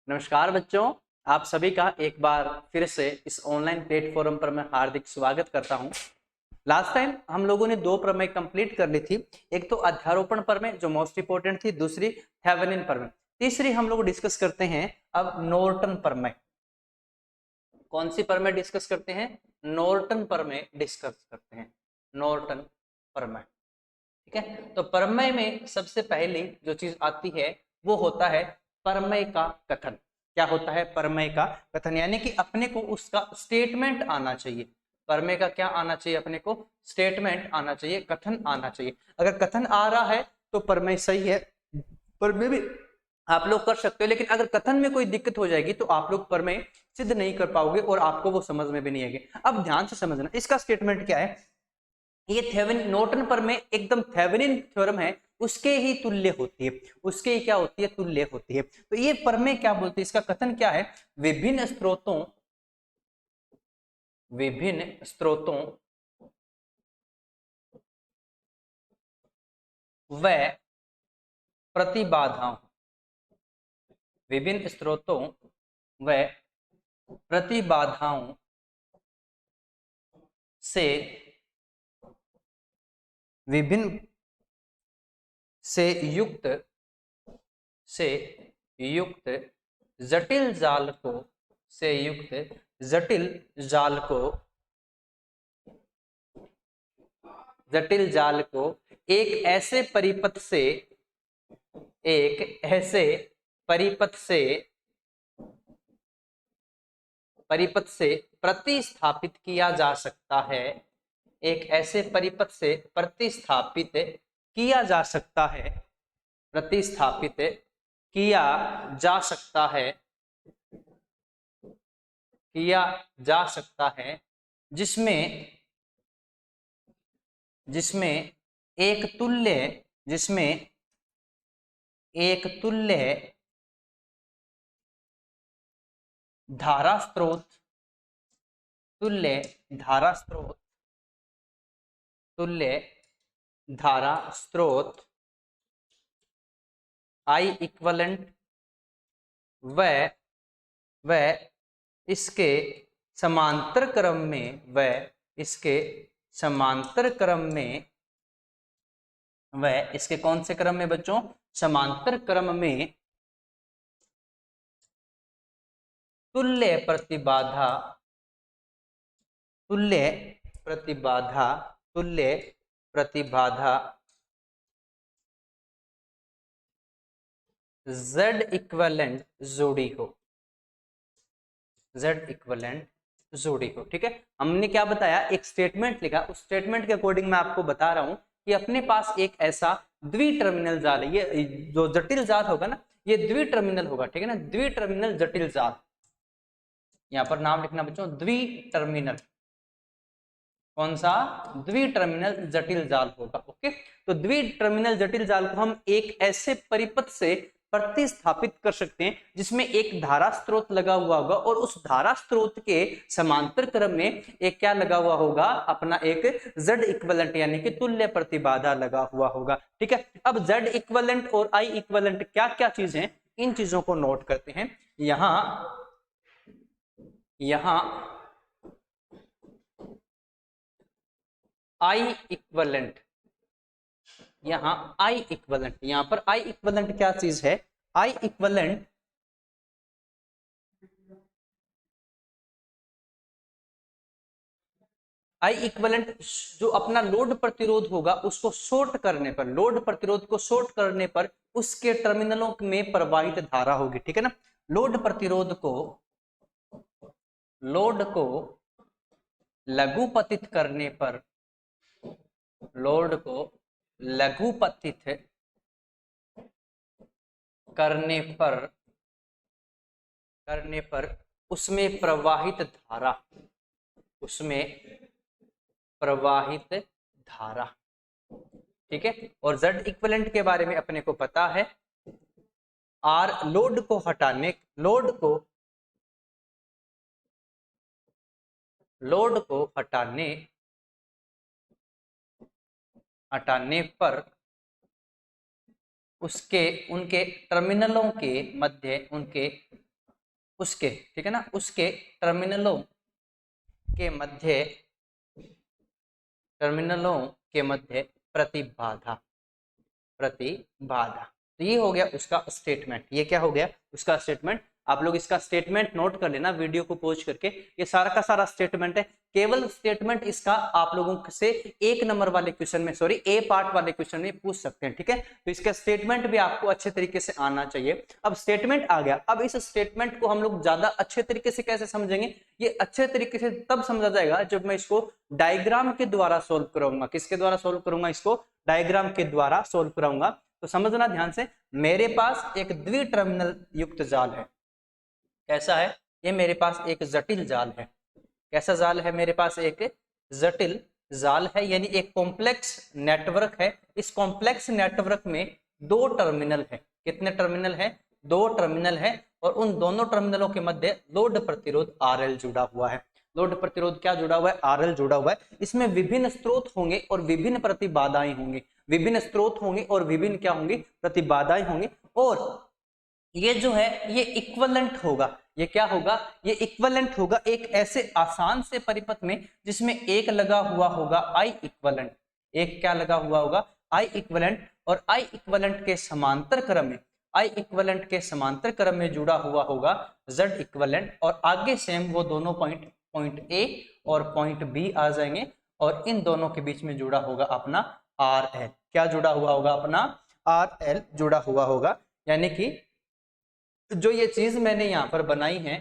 नमस्कार बच्चों, आप सभी का एक बार फिर से इस ऑनलाइन प्लेटफॉर्म पर मैं हार्दिक स्वागत करता हूं। लास्ट टाइम हम लोगों ने दो प्रमेय कंप्लीट कर ली थी। एक तो अध्यारोपण प्रमेय जो मोस्ट इंपोर्टेंट थी, दूसरी थेवेनिन प्रमेय, तीसरी हम लोग डिस्कस करते हैं अब नॉर्टन प्रमेय। कौन सी प्रमेय डिस्कस करते हैं? नॉर्टन प्रमेय डिस्कस करते हैं। नॉर्टन प्रमेय, ठीक है। तो प्रमेय में सबसे पहले जो चीज आती है वो होता है प्रमेय का कथन। क्या होता है? प्रमेय का कथन, यानी कि अपने को उसका स्टेटमेंट आना चाहिए। प्रमेय का क्या आना चाहिए? अपने को स्टेटमेंट आना चाहिए, कथन आना चाहिए। अगर कथन आ रहा है तो प्रमेय सही है, प्रमेय भी आप लोग कर सकते हो। लेकिन अगर कथन में कोई दिक्कत हो जाएगी तो आप लोग प्रमेय सिद्ध नहीं कर पाओगे और आपको वो समझ में भी नहीं आएगी। अब ध्यान से समझना, इसका स्टेटमेंट क्या है। ये थेवेनिन नॉर्टन प्रमेय एकदम थेवेनिन थ्योरम है, उसके ही तुल्य होती है। उसके ही क्या होती है? तुल्य होती है। तो ये प्रमेय क्या बोलती है? इसका कथन क्या है? विभिन्न स्रोतों व प्रतिबाधाओं, विभिन्न स्रोतों व प्रतिबाधाओं से विभिन्न से युक्त से युक्त जटिल जाल को से युक्त जटिल जाल को जटिल जाल को एक ऐसे परिपथ से एक ऐसे परिपथ से प्रतिस्थापित किया जा सकता है। एक ऐसे परिपथ से प्रतिस्थापित किया जा सकता है, प्रतिस्थापित किया जा सकता है, किया जा सकता है, जिसमें जिसमें एक तुल्य जिसमें एक तुल्य धारा स्रोत तुल्य धारा स्रोत तुल्य धारा स्रोत आई इक्वलेंट व इसके समांतर क्रम में इसके समांतर क्रम में इसके कौन से क्रम में बच्चों? समांतर क्रम में तुल्य प्रतिबाधा तुल्य प्रतिबाधा तुल्य प्रतिबाधा Z इक्विवेलेंट जोड़ी हो, Z इक्विवेलेंट जोड़ी हो। ठीक है, हमने क्या बताया? एक स्टेटमेंट लिखा, उस स्टेटमेंट के अकॉर्डिंग मैं आपको बता रहा हूं कि अपने पास एक ऐसा द्विटर्मिनल जाल है। ये जो जटिल जाल होगा ना, ये द्विटर्मिनल होगा। ठीक है ना, द्विटर्मिनल जटिल जाल। यहां पर नाम लिखना बच्चों, द्विटर्मिनल। कौन सा? द्विटर्मिनल जटिल जाल होगा। ओके, तो द्विटर्मिनल जटिल जाल को हम एक ऐसे परिपथ से प्रतिस्थापित कर सकते हैं जिसमें एक धारा स्रोत लगा हुआ होगा और उस धारा स्रोत के समांतर क्रम में एक क्या लगा हुआ होगा? अपना एक Z इक्विवेलेंट यानी कि तुल्य प्रतिबाधा लगा हुआ होगा। ठीक है, अब Z इक्विवेलेंट और I इक्विवेलेंट क्या क्या चीज है, इन चीजों को नोट करते हैं। यहां I इक्विवेलेंट, यहाँ I इक्विवेलेंट, यहाँ पर I इक्विवेलेंट क्या चीज है? I इक्विवेलेंट I इक्विवेलेंट जो अपना लोड प्रतिरोध होगा उसको शॉर्ट करने पर, लोड प्रतिरोध को शॉर्ट करने पर उसके टर्मिनलों में प्रवाहित धारा होगी। ठीक है ना, लोड प्रतिरोध को लघुपतित करने पर, लोड को लघुपतित करने पर उसमें प्रवाहित धारा, उसमें प्रवाहित धारा। ठीक है, और Z इक्विवेलेंट के बारे में अपने को पता है। R लोड को हटाने हटाने पर उनके टर्मिनलों के मध्य उसके, ठीक है ना, उसके टर्मिनलों के मध्य, टर्मिनलों के मध्य प्रतिबाधा, प्रतिबाधा। तो ये हो गया उसका स्टेटमेंट। ये क्या हो गया उसका स्टेटमेंट। आप लोग इसका स्टेटमेंट नोट कर लेना वीडियो को पॉज करके। ये सारा का सारा स्टेटमेंट है। केवल स्टेटमेंट इसका आप लोगों से 1 नंबर वाले क्वेश्चन में, सॉरी ए पार्ट वाले क्वेश्चन में पूछ सकते हैं, ठीक है। तो इसका स्टेटमेंट भी आपको अच्छे तरीके से आना चाहिए। अब स्टेटमेंट आ गया, अब इस स्टेटमेंट को हम लोग ज्यादा अच्छे तरीके से कैसे समझेंगे? ये अच्छे तरीके से तब समझा जाएगा जब मैं इसको डायग्राम के द्वारा सोल्व करूंगा। किसके द्वारा सोल्व करूंगा? इसको डायग्राम के द्वारा सोल्व कराऊंगा। तो समझना ध्यान से, मेरे पास एक द्विटर्मिनल युक्त जाल है। कैसा है? ये मेरे पास एक जटिल जाल है। कैसा जाल है? मेरे पास एक जटिल जाल है, यानी एक कॉम्प्लेक्स नेटवर्क है। इस कॉम्प्लेक्स नेटवर्क में 2 टर्मिनल है। कितने टर्मिनल है? 2 टर्मिनल है, और उन दोनों टर्मिनलों के मध्य लोड प्रतिरोध RL जुड़ा हुआ है। लोड प्रतिरोध क्या जुड़ा हुआ है? RL जुड़ा हुआ है। इसमें विभिन्न स्रोत होंगे और विभिन्न प्रतिबाधाएं होंगी। विभिन्न स्रोत होंगे और विभिन्न क्या होंगी? प्रतिबाधाएं होंगी। और ये जो है ये इक्विवेलेंट होगा। ये क्या होगा? ये इक्विवेलेंट होगा एक ऐसे आसान से परिपथ में जिसमें एक लगा हुआ होगा I इक्विवेलेंट। एक क्या लगा हुआ होगा? I equivalent. और I इक्विवेलेंट के समांतर क्रम में, I इक्विवेलेंट के समांतर क्रम में जुड़ा हुआ होगा Z इक्विवेलेंट। और आगे सेम वो दोनों पॉइंट A और पॉइंट B आ जाएंगे, और इन दोनों के बीच में जुड़ा होगा अपना RL। क्या जुड़ा हुआ होगा? अपना RL जुड़ा हुआ होगा। यानी कि जो ये चीज मैंने यहां पर बनाई है,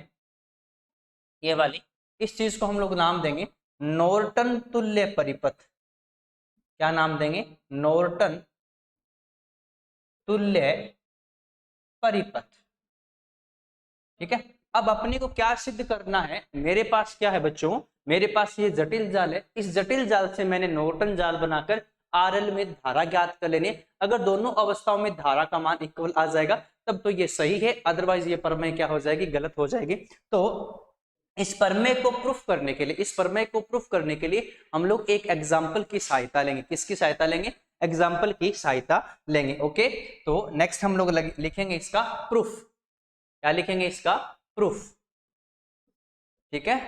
ये वाली, इस चीज को हम लोग नाम देंगे नॉर्टन तुल्य परिपथ। क्या नाम देंगे? नॉर्टन तुल्य परिपथ। ठीक है। अब अपने को क्या सिद्ध करना है? मेरे पास क्या है बच्चों? मेरे पास ये जटिल जाल है। इस जटिल जाल से मैंने नॉर्टन जाल बनाकर RL में धारा ज्ञात कर लेनी है। अगर दोनों अवस्थाओं में धारा का मान इक्वल आ जाएगा तब तो ये सही है, अदरवाइज ये प्रमेय क्या हो जाएगी? गलत हो जाएगी। तो इस प्रमेय को प्रूफ करने के लिए, इस प्रमेय को प्रूफ करने के लिए हम लोग एक एग्जाम्पल की सहायता लेंगे। किसकी सहायता लेंगे? एग्जाम्पल की सहायता लेंगे। ओके, तो नेक्स्ट हम लोग लिखेंगे इसका प्रूफ। क्या लिखेंगे? इसका प्रूफ। ठीक है।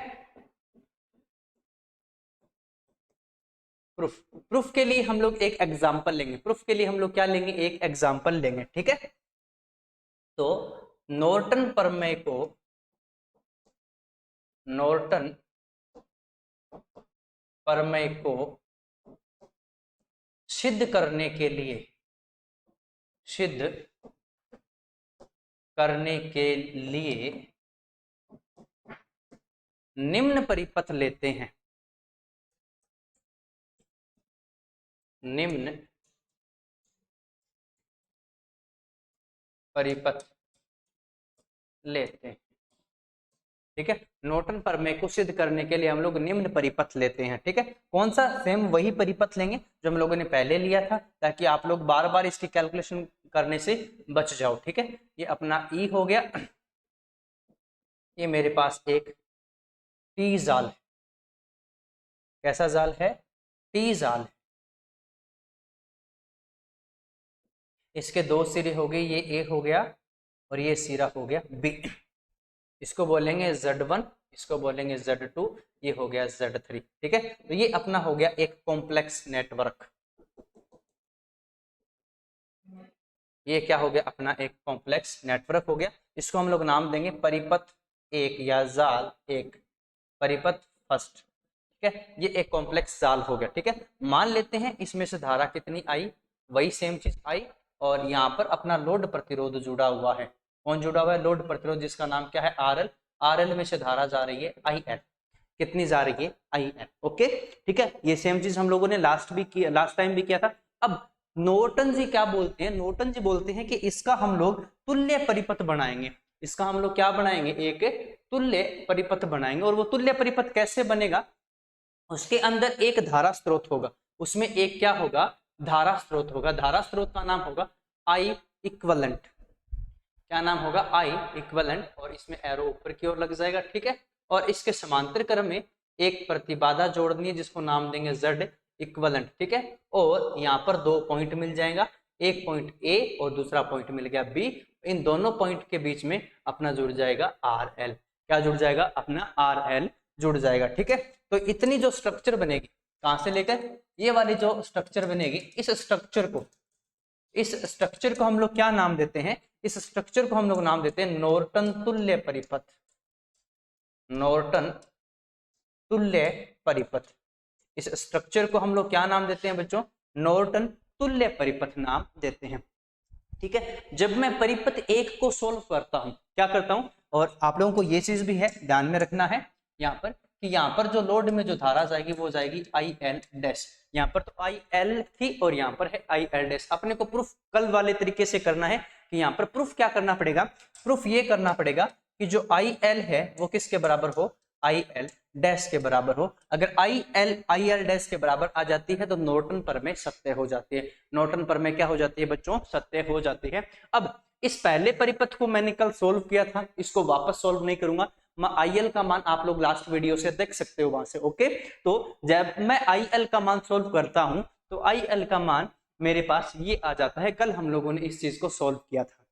प्रूफ, प्रूफ के लिए हम लोग एक एग्जाम्पल लेंगे। प्रूफ के लिए हम लोग क्या लेंगे? एक एग्जाम्पल लेंगे। ठीक है। तो नॉर्टन प्रमेय को, नॉर्टन प्रमेय को सिद्ध करने के लिए, सिद्ध करने के लिए निम्न परिपथ लेते हैं। निम्न परिपथ लेते हैं। ठीक है। नॉर्टन प्रमेय को सिद्ध करने के लिए हम लोग निम्न परिपथ लेते हैं। ठीक है। कौन सा? सेम वही परिपथ लेंगे जो हम लोगों ने पहले लिया था, ताकि आप लोग बार बार इसकी कैलकुलेशन करने से बच जाओ। ठीक है। ये अपना E हो गया। ये मेरे पास एक T जाल है। कैसा जाल है? T जाल है। इसके 2 सिरे हो गए, ये A हो गया और ये सिरा हो गया B। इसको बोलेंगे Z1, इसको बोलेंगे Z2, ये हो गया Z3। ठीक है। तो ये अपना हो गया एक कॉम्प्लेक्स नेटवर्क। ये क्या हो गया? अपना एक कॉम्प्लेक्स नेटवर्क हो गया। इसको हम लोग नाम देंगे परिपथ 1 या जाल 1, परिपथ फर्स्ट। ठीक है। ये एक कॉम्प्लेक्स जाल हो गया। ठीक है। मान लेते हैं इसमें से धारा कितनी आई? वही सेम चीज आई, और यहाँ पर अपना लोड प्रतिरोध जुड़ा हुआ है। कौन जुड़ा हुआ है? लोड प्रतिरोध, जिसका नाम क्या है? RL। RL में से धारा जा रही है IL। कितनी जा रही है? IL। ओके, ठीक है। ये सेम चीज हम लोगों ने लास्ट टाइम भी किया था। अब नॉर्टन जी क्या बोलते हैं? नॉर्टन जी बोलते हैं कि इसका हम लोग तुल्य परिपथ बनाएंगे। इसका हम लोग क्या बनाएंगे? एक तुल्य परिपथ बनाएंगे। और वो तुल्य परिपथ कैसे बनेगा? उसके अंदर एक धारा स्रोत होगा, उसमें एक क्या होगा? धारा स्रोत होगा। धारा स्रोत का नाम होगा I इक्विवेलेंट। क्या नाम होगा? I equivalent. और इसमें एरो ऊपर की ओर लग जाएगा। ठीक है। और इसके समांतर क्रम में एक प्रतिबाधा जोड़नी है जिसको नाम देंगे Z इक्विवेलेंट। ठीक है। और यहाँ पर 2 पॉइंट मिल जाएगा, एक पॉइंट A और दूसरा पॉइंट मिल गया B। इन दोनों पॉइंट के बीच में अपना जुड़ जाएगा आर एल। क्या जुड़ जाएगा? अपना आर एल जुड़ जाएगा। ठीक है, तो इतनी जो स्ट्रक्चर बनेगी, कहां से लेकर ये वाली जो स्ट्रक्चर बनेगी, इस स्ट्रक्चर को हम लोग क्या नाम देते हैं? इस स्ट्रक्चर को हम लोग नाम देते हैं नॉर्टन तुल्य परिपथ। नॉर्टन तुल्य परिपथ, इस स्ट्रक्चर को हम लोग क्या नाम देते हैं बच्चों? नॉर्टन तुल्य परिपथ नाम देते हैं। ठीक है, जब मैं परिपथ एक को सोल्व करता हूं, क्या करता हूं, और आप लोगों को ये चीज भी है ध्यान में रखना है यहाँ पर कि यहाँ पर जो लोड में जो धारा जाएगी वो जाएगी आई एल डैश। यहाँ पर तो आई एल थी और यहाँ पर है आई एल डैश। अपने को प्रूफ कल वाले तरीके से करना है कि यहाँ पर प्रूफ क्या करना पड़ेगा? प्रूफ ये करना पड़ेगा कि जो आई एल है वो किसके बराबर हो? आई एल डैश के बराबर हो। अगर आई एल डैश के बराबर आ जाती है तो नॉर्टन प्रमेय सत्य हो जाती है। नॉर्टन प्रमेय क्या हो जाती है बच्चों? सत्य हो जाती है। अब इस पहले परिपथ को मैंने कल सोल्व किया था, इसको वापस सोल्व नहीं करूंगा। मैं आई एल का मान आप लोग लास्ट वीडियो से देख सकते हो वहां से। ओके, तो जब मैं आई एल का मान सोल्व करता हूं तो आई एल का मान मेरे पास ये आ जाता है। कल हम लोगों ने इस चीज को सोल्व किया था।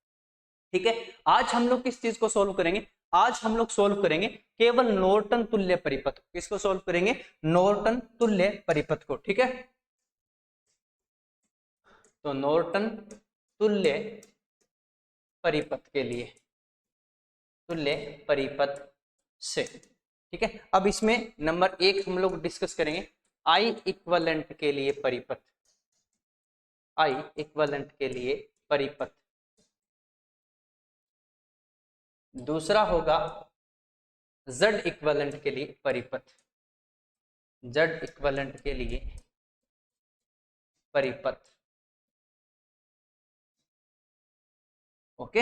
ठीक है, आज हम लोग किस चीज को सोल्व करेंगे? आज हम लोग सोल्व करेंगे केवल नॉर्टन तुल्य परिपथ। किसको सोल्व करेंगे? नॉर्टन तुल्य परिपथ को। ठीक है, तो नॉर्टन तुल्य परिपथ के लिए, तुल्य परिपथ से। ठीक है, अब इसमें नंबर 1 हम लोग डिस्कस करेंगे आई इक्विवेलेंट के लिए परिपथ। आई इक्विवेलेंट के लिए परिपथ। दूसरा होगा Z इक्विवेलेंट के लिए परिपथ। Z इक्विवेलेंट के लिए परिपथ। ओके,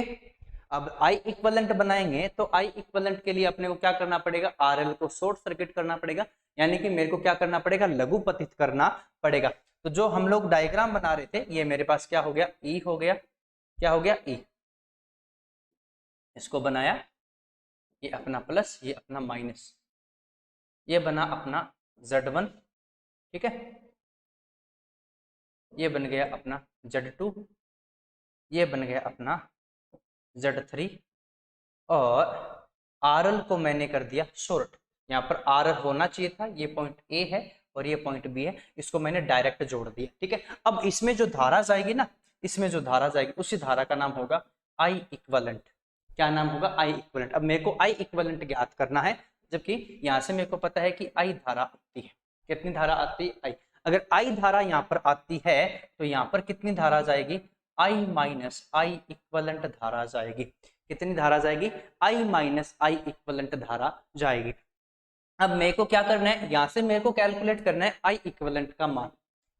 अब आई इक्विवेलेंट बनाएंगे तो आई इक्विवेलेंट के लिए अपने को क्या करना पड़ेगा? आरएल को शॉर्ट सर्किट करना पड़ेगा, यानी कि मेरे को क्या करना पड़ेगा? लघुपतित करना पड़ेगा। तो जो हम लोग डायग्राम बना रहे थे ये मेरे पास क्या हो गया? ई हो गया। क्या हो गया? ई। इसको बनाया, ये अपना प्लस, ये अपना माइनस, ये बना अपना Z1। ठीक है, ये बन गया अपना Z2, ये बन गया अपना Z3, और RL को मैंने कर दिया शॉर्ट। यहाँ पर RL होना चाहिए था, ये पॉइंट A है और ये पॉइंट B है, इसको मैंने डायरेक्ट जोड़ दिया। ठीक है, अब इसमें जो धारा जाएगी ना, इसमें जो धारा जाएगी उसी धारा का नाम होगा आई इक्विवेलेंट। क्या नाम होगा? आई इक्विवेलेंट। अब मेरे को आई इक्विवेलेंट ज्ञात करना है, जबकि यहाँ से मेरे को पता है कि आई धारा आती है। कितनी धारा आती है? आई। अगर आई धारा यहाँ पर आती है तो यहाँ पर कितनी धारा जाएगी? आई माइनस आई इक्विवेलेंट धारा जाएगी। कितनी धारा जाएगी? आई माइनस आई इक्विवेलेंट धारा जाएगी। अब मेरे को क्या करना है? यहां से मेरे को कैलकुलेट करना है आई इक्विवेलेंट का मान।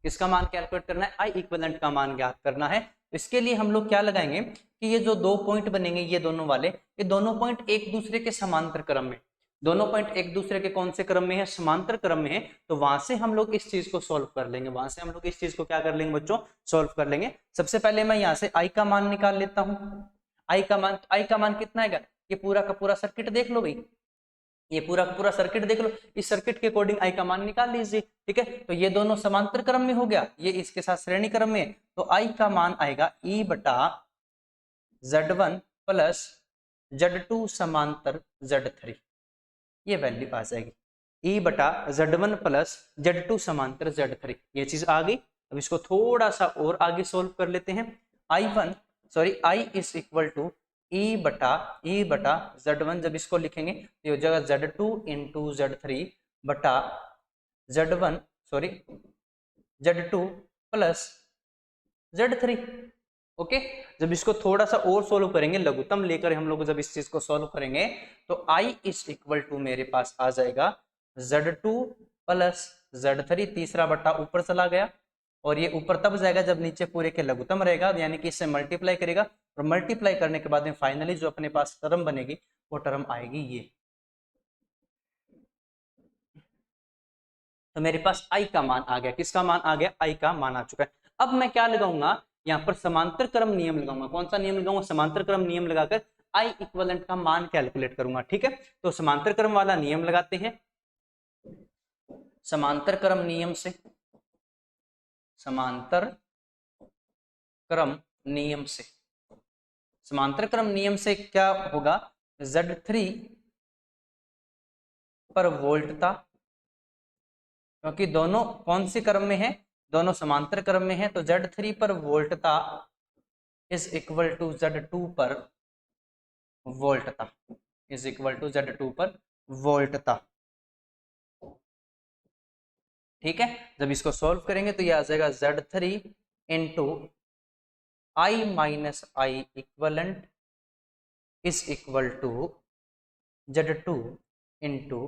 किसका मान कैलकुलेट करना है? आई इक्विवेलेंट का मान ज्ञात करना है। इसके लिए हम लोग क्या लगाएंगे कि ये जो दो पॉइंट बनेंगे, ये दोनों वाले, ये दोनों पॉइंट एक दूसरे के समांतर क्रम में, दोनों पॉइंट एक दूसरे के कौन से क्रम में है? समांतर क्रम में है। तो वहां से हम लोग इस चीज को सोल्व कर लेंगे। वहां से हम लोग इस चीज को क्या कर लेंगे बच्चों? सोल्व कर लेंगे। सबसे पहले मैं यहाँ से आई का मान निकाल लेता हूँ। आई का मान कितना आएगा? ये पूरा का पूरा सर्किट देख लो भाई, ये पूरा का पूरा सर्किट देख लो, इस सर्किट के अकॉर्डिंग आई का मान निकाल लीजिए। ठीक है, तो ये दोनों समांतर क्रम में हो गया, ये इसके साथ श्रेणी क्रम में, तो आई का मान आएगा ई बटा Z1 प्लस Z2 समांतर Z3। ये वैल्यू आ जाएगी ई बटा Z1 प्लस Z2 समांतर Z3। ये चीज आ गई। अब इसको थोड़ा सा और आगे सोल्व कर लेते हैं। आई इज इक्वल टू ई बटा Z1, जब इसको लिखेंगे तो ये हो जाएगा Z2 इंटू Z3 बटा Z2 प्लस Z3। ओके, जब इसको थोड़ा सा और सोल्व करेंगे, लघुत्तम लेकर हम लोग जब इस चीज को सोल्व करेंगे तो आई इज इक्वल टू मेरे पास आ जाएगा Z2 प्लस Z3, तीसरा बट्टा ऊपर चला गया, और ये ऊपर तब जाएगा जब नीचे पूरे के लघुत्तम रहेगा, यानी कि इससे मल्टीप्लाई करेगा, और मल्टीप्लाई करने के बाद में फाइनली जो अपने पास टर्म बनेगी वो टर्म आएगी ये। तो मेरे पास आई का मान आ गया। किसका मान आ गया? आई का मान आ चुका है। अब मैं क्या लगाऊंगा यहाँ पर? समांतर क्रम नियम लगाऊंगा। कौन सा नियम लगाऊंगा? समांतर क्रम नियम लगाकर आई इक्विवेलेंट का मान कैलकुलेट करूंगा। ठीक है, तो समांतर क्रम वाला नियम लगाते हैं। समांतर क्रम नियम से, समांतर क्रम नियम से, समांतर क्रम नियम से क्या होगा, Z3 पर वोल्टता, क्योंकि दोनों कौन से क्रम में है, दोनों समांतर क्रम में है, तो Z3 पर वोल्टता इज इक्वल टू Z2 पर वोल्टता, इज इक्वल टू Z2 पर वोल्टता। ठीक है, जब इसको सॉल्व करेंगे तो ये आ जाएगा Z3 into I minus I equivalent is equal to Z2 into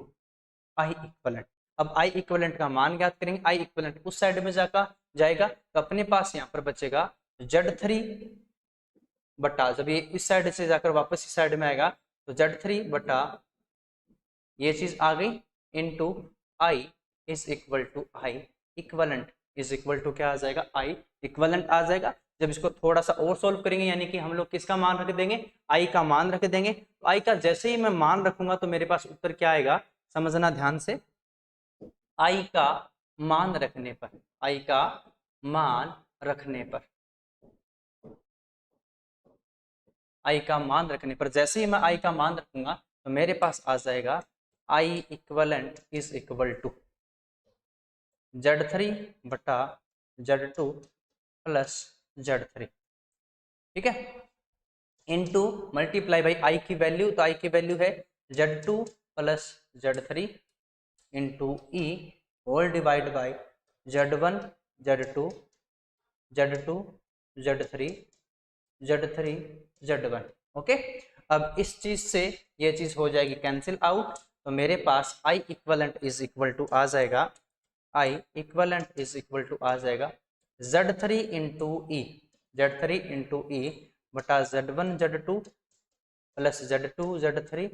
I equivalent. अब आई इक्वलेंट का मान ज्ञात करेंगे, आई इक्वलेंट उस साइड में जाएगा तो अपने पास यहाँ पर बचेगा Z3 बटा, जब ये इस साइड से जाकर वापस इस साइड में आएगा तो Z3 बटा ये चीज आ गई into I is equal to I equivalent is equal to क्या आ जाएगा, आई इक्वलेंट आ जाएगा। जब इसको थोड़ा सा और सॉल्व करेंगे, यानी कि हम लोग किसका मान रख देंगे, आई का मान रख देंगे। तो आई का जैसे ही मैं मान रखूंगा तो मेरे पास उत्तर क्या आएगा, समझना ध्यान से। आई का मान रखने पर, आई का मान रखने पर, आई का मान रखने पर जैसे ही मैं आई का मान रखूंगा तो मेरे पास आ जाएगा I equivalent is equal to Z3 बटा Z2 प्लस Z3। ठीक है, इनटू मल्टीप्लाई बाई आई की वैल्यू, तो आई की वैल्यू है Z2 plus Z3 into E whole divide by Z1 Z2 Z2 Z3 Z3 Z1। Okay, अब इस चीज से ये चीज हो जाएगी कैंसिल आउट, तो मेरे पास आई इक्वलेंट इज इक्वल टू आ जाएगा, I equivalent is equal to आ जाएगा Z3 इंटू ई, Z3 इंटू ई बटा Z1 Z2 plus Z2 Z3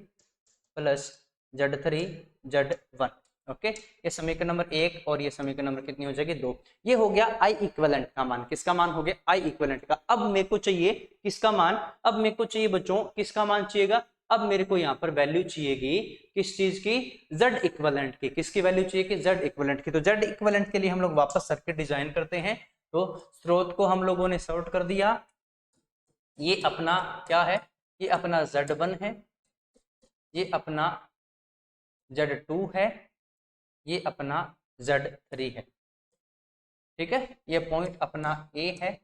plus Z3 Z1। Okay, ये समीकरण नंबर 1 और ये समीकरण नंबर कितनी हो जाएगी, 2। ये हो गया आई इक्वलेंट का मान, किसका मान हो गया, आई इक्वलेंट का। अब मेरे को चाहिए किसका मान, अब मेरे को चाहिए बच्चों किसका मान चाहिएगा, अब मेरे को यहाँ पर वैल्यू चाहिएगी किस चीज की, Z इक्वलेंट की। किसकी वैल्यू चाहिए कि Z इक्वलेंट की। तो Z इक्वलेंट के लिए हम लोग वापस सर्किट डिजाइन करते हैं। तो स्रोत को हम लोगों ने सॉर्ट कर दिया, ये अपना क्या है, ये अपना Z1 है, ये अपना Z2 है, ये अपना Z3 है। ठीक है, ये पॉइंट अपना A है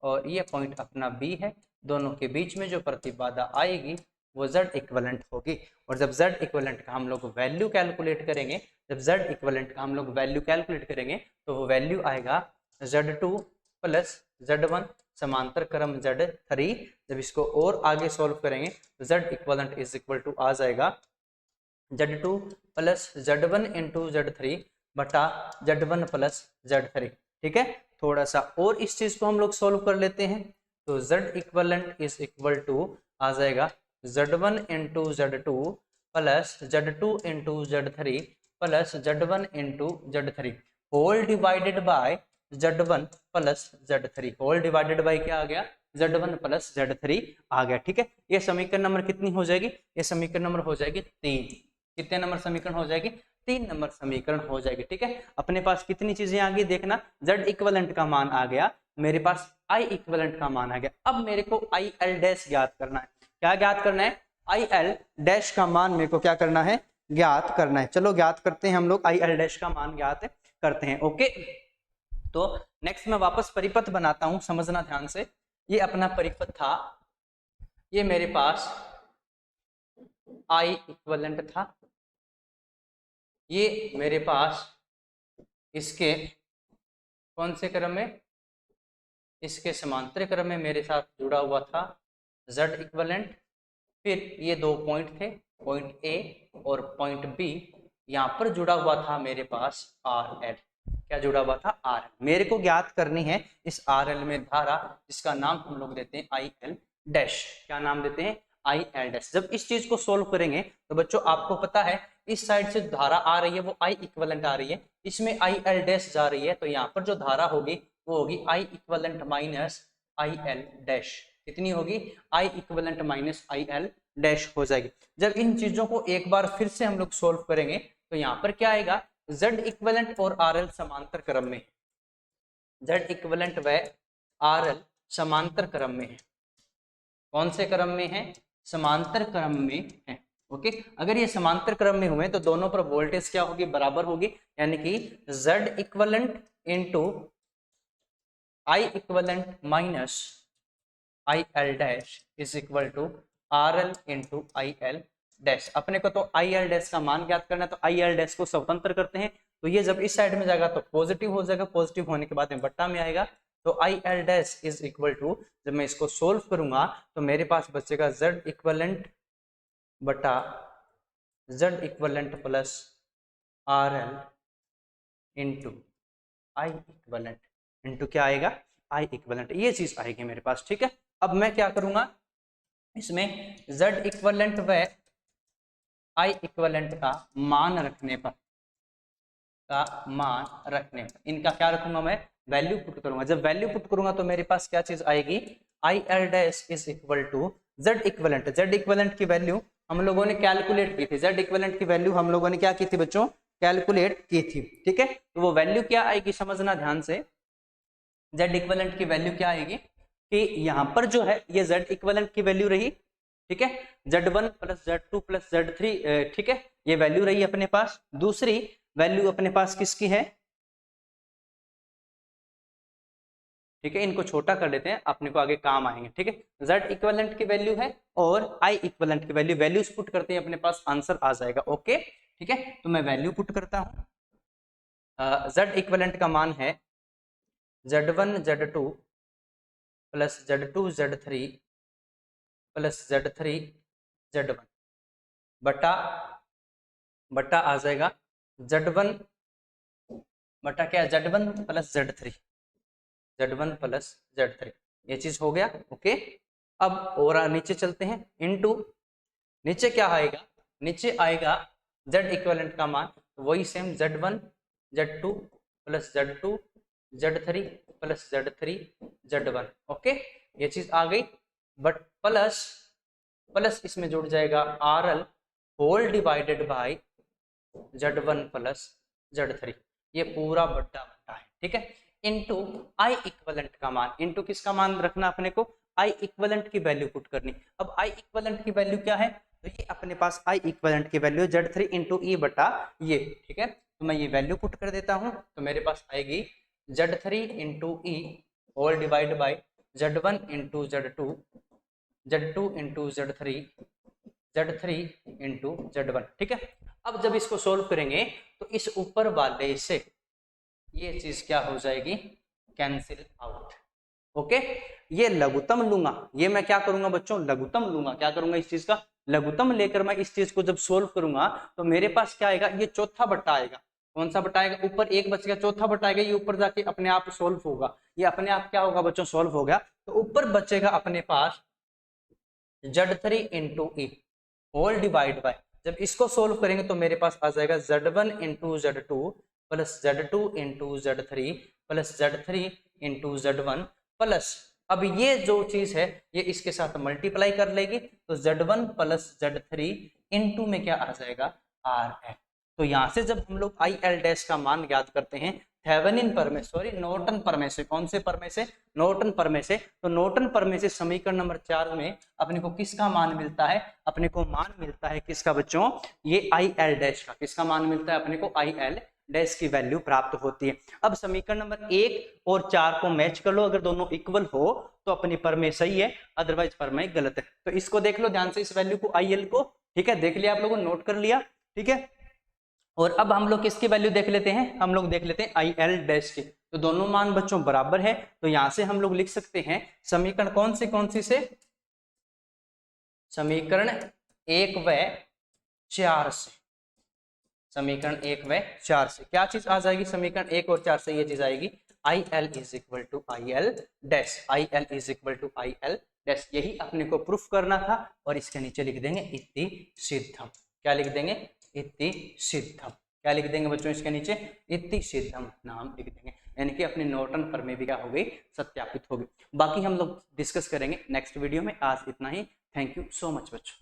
और ये पॉइंट अपना B है। दोनों के बीच में जो प्रतिबाधा आएगी वो Z इक्वलेंट होगी। और जब Z इक्वलेंट का हम लोग वैल्यू कैलकुलेट करेंगे, जब Z इक्वलेंट का हम लोग वैल्यू कैलकुलेट करेंगे तो वो वैल्यू आएगा Z2 प्लस Z1 समांतर क्रम Z3। जब इसको और आगे सॉल्व करेंगे तो Z equivalent is equal to आ जाएगा Z2 plus Z1 into Z3 बटा Z1 प्लस Z3। ठीक है, थोड़ा सा और इस चीज को हम लोग सॉल्व कर लेते हैं, तो Z equivalent is equal to आ जाएगा Z1 into Z2 plus Z2 into Z3 plus Z1 into Z3 whole divided by Z1 plus Z3, whole divided by क्या आ गया, Z1 प्लस Z3 आ गया। ठीक है, ये समीकरण नंबर कितनी हो जाएगी, ये समीकरण नंबर हो जाएगी 3। कितने नंबर समीकरण हो जाएगी, 3 नंबर समीकरण हो जाएगी। ठीक है, अपने पास कितनी चीजें आ गई देखना, Z इक्वलेंट का मान आ गया, मेरे पास I इक्वलेंट का मान आ गया। अब मेरे को IL डैश ज्ञात करना है। क्या ज्ञात करना है, IL डैश का मान मेरे को क्या करना है, ज्ञात करना है। चलो ज्ञात करते हैं हम लोग, IL डैश का मान ज्ञात करते हैं। ओके, तो नेक्स्ट मैं वापस परिपथ बनाता हूं, समझना ध्यान से। ये अपना परिपथ था, ये मेरे पास I इक्वलेंट था, ये मेरे पास इसके कौन से क्रम में, इसके समांतर क्रम में मेरे साथ जुड़ा हुआ था Z इक्वलेंट। फिर ये दो पॉइंट थे, पॉइंट A और पॉइंट B, यहाँ पर जुड़ा हुआ था मेरे पास RL। क्या जुड़ा हुआ था, RL। मेरे को ज्ञात करनी है इस RL में धारा, जिसका नाम हम लोग देते हैं IL डैश। क्या नाम देते हैं, IL डैश। जब इस चीज को सोल्व करेंगे तो बच्चों आपको पता है इस साइड से धारा आ रही है वो I इक्वलेंट आ रही है, इसमें IL डैश जा रही है, तो यहाँ पर जो धारा होगी वो होगी I equivalent minus IL dash. कितनी होगी, I equivalent minus IL dash हो जाएगी। जब इन चीजों को एक बार फिर से हम लोग सोल्व करेंगे तो यहाँ पर क्या आएगा, Z इक्वलेंट और RL समांतर क्रम में, Z इक्वलेंट व RL समांतर क्रम में है। कौन से क्रम में है? समांतर क्रम में है। ओके, अगर ये समांतर क्रम में हुए तो दोनों पर वोल्टेज क्या होगी? बराबर होगी, यानी कि Z equivalent into I equivalent minus I L dash is equal to R L into I L dash. अपने को तो आई एल डैश का मान ज्ञात करना है, तो आई एल डैश को स्वतंत्र करते हैं, तो ये जब इस साइड में जाएगा तो पॉजिटिव हो जाएगा, पॉजिटिव होने के बाद में बट्टा में आएगा, तो I L dash is equal to, जब मैं इसको सोल्व करूंगा तो मेरे पास बचेगा जेड इक्वलेंट बटा Z equivalent plus R L into I equivalent into क्या आएगा? आई इक्वलेंट, ये चीज आएगी मेरे पास। ठीक है, अब मैं क्या करूंगा इसमें Z इक्वलेंट व I इक्वलेंट का मान रखने पर इनका क्या रखूंगा? मैं वैल्यू पुट करूंगा। जब वैल्यू पुट करूंगा तो मेरे पास क्या चीज आएगी? I L dash is equal to Z equivalent. Z equivalent की वैल्यू हम लोगों ने कैलकुलेट की थी, Z इक्वलेंट की वैल्यू हम लोगों ने क्या की थी बच्चों? कैलकुलेट की थी। ठीक है, तो वो वैल्यू क्या आएगी समझना ध्यान से। Z इक्वलेंट की वैल्यू क्या आएगी कि यहाँ पर जो है ये Z इक्वलेंट की वैल्यू रही, ठीक है, Z1 plus Z2 plus Z3, ठीक है, ये वैल्यू रही अपने पास। दूसरी वैल्यू अपने पास किसकी है? ठीक है, इनको छोटा कर लेते हैं, अपने को आगे काम आएंगे। ठीक है, Z इक्वलेंट की वैल्यू है और I इक्वलेंट की वैल्यू, वैल्यूज पुट करते हैं अपने पास आंसर आ जाएगा। ओके, ठीक है, तो मैं वैल्यू पुट करता हूँ। Z इक्वलेंट का मान है Z1 Z2 plus Z2 Z3 plus Z3 Z1 बटा आ जाएगा Z1 बटा क्या? Z1 plus Z1 plus Z3, ये चीज हो गया। ओके, अब और नीचे चलते हैं, इनटू नीचे क्या आएगा? नीचे आएगा Z इक्विवेलेंट का मान, वही same Z1 Z2 plus Z2 Z3 plus Z3 Z1। Okay, ये चीज आ गई, बट प्लस इसमें जुड़ जाएगा RL whole divided by Z1 plus Z3, ये पूरा बट्टा है। ठीक है, इनटू आई इक्विवेलेंट का मान, इनटू किसका मान रखना अपने को? आई इक्विवेलेंट की वैल्यू पुट करनी। अब आई इक्विवेलेंट की वैल्यू क्या है? तो ये अपने पास आई इक्विवेलेंट की वैल्यू Z3 इंटू ई बटा ये। ठीक है, तो मैं ये वैल्यू पुट कर देता हूं, तो मेरे पास आएगी Z3 into E whole divide by Z1 into Z2 Z2 into Z3 Z3 into Z1। ठीक है, अब जब इसको सोल्व करेंगे तो इस ऊपर वाले से ये चीज क्या हो जाएगी? Cancel out. ओके, ये लघुत्तम लूंगा, ये मैं क्या करूंगा बच्चों? लघुत्तम लूंगा। क्या करूंगा? इस चीज का लघुत्तम लेकर मैं इस चीज को जब सोल्व करूंगा तो मेरे पास क्या आएगा? ये चौथा बट्टा आएगा। कौन सा बट्टा आएगा? ऊपर एक बच गया, चौथा बट्टा आएगा, ये ऊपर जाके अपने आप सोल्व होगा। ये अपने आप क्या होगा बच्चों? सोल्व हो गया। तो ऊपर बचेगा अपने पास Z3 into E whole divide by, जब इसको सोल्व करेंगे तो मेरे पास आ जाएगा Z1 into Z2 plus Z2 into Z3 plus Z3 into Z1 plus, अब ये जो चीज है ये इसके साथ मल्टीप्लाई कर लेगी, तो Z1 प्लस Z3 इंटू में क्या आ जाएगा? RL। तो यहां से जब हम लोग IL डैश का मान ज्ञात करते हैं थेवेनिन प्रमेय, सॉरी नॉर्टन प्रमेय से, कौन से प्रमेय से? नॉर्टन प्रमेय से। तो नॉर्टन प्रमेय से समीकरण नंबर 4 में अपने को किसका मान मिलता है? अपने को मान मिलता है किसका बच्चों? ये IL डैश का। किसका मान मिलता है अपने को? IL डैश की वैल्यू प्राप्त होती है। अब समीकरण नंबर 1 और 4 को मैच कर लो, अगर दोनों इक्वल हो तो अपनी प्रमेय सही है, अदरवाइज प्रमेय गलत है। तो इसको देख लो ध्यान से, इस वैल्यू को IL को, ठीक है, देख लिया आप लोगों, नोट कर लिया। ठीक है, और अब हम लोग किसकी वैल्यू देख लेते हैं? हम लोग देख लेते हैं IL डैश की। तो दोनों मान बच्चों बराबर है, तो यहां से हम लोग लिख सकते हैं समीकरण कौन सी से? समीकरण 1 व 4 से। समीकरण 1 व 4 से क्या चीज आ जाएगी? समीकरण 1 और 4 से ये चीज आएगी IL is equal to IL dash, IL is equal to IL dash. यही अपने को प्रूफ करना था, और इसके नीचे लिख देंगे इति सिद्धम। क्या लिख देंगे? इति सिद्धम। क्या लिख देंगे बच्चों इसके नीचे? इति सिद्धम नाम लिख देंगे, यानी कि अपनी नॉर्टन प्रमेय भी क्या हो गई? सत्यापित हो गई। बाकी हम लोग डिस्कस करेंगे नेक्स्ट वीडियो में। आज इतना ही। थैंक यू सो मच बच्चों।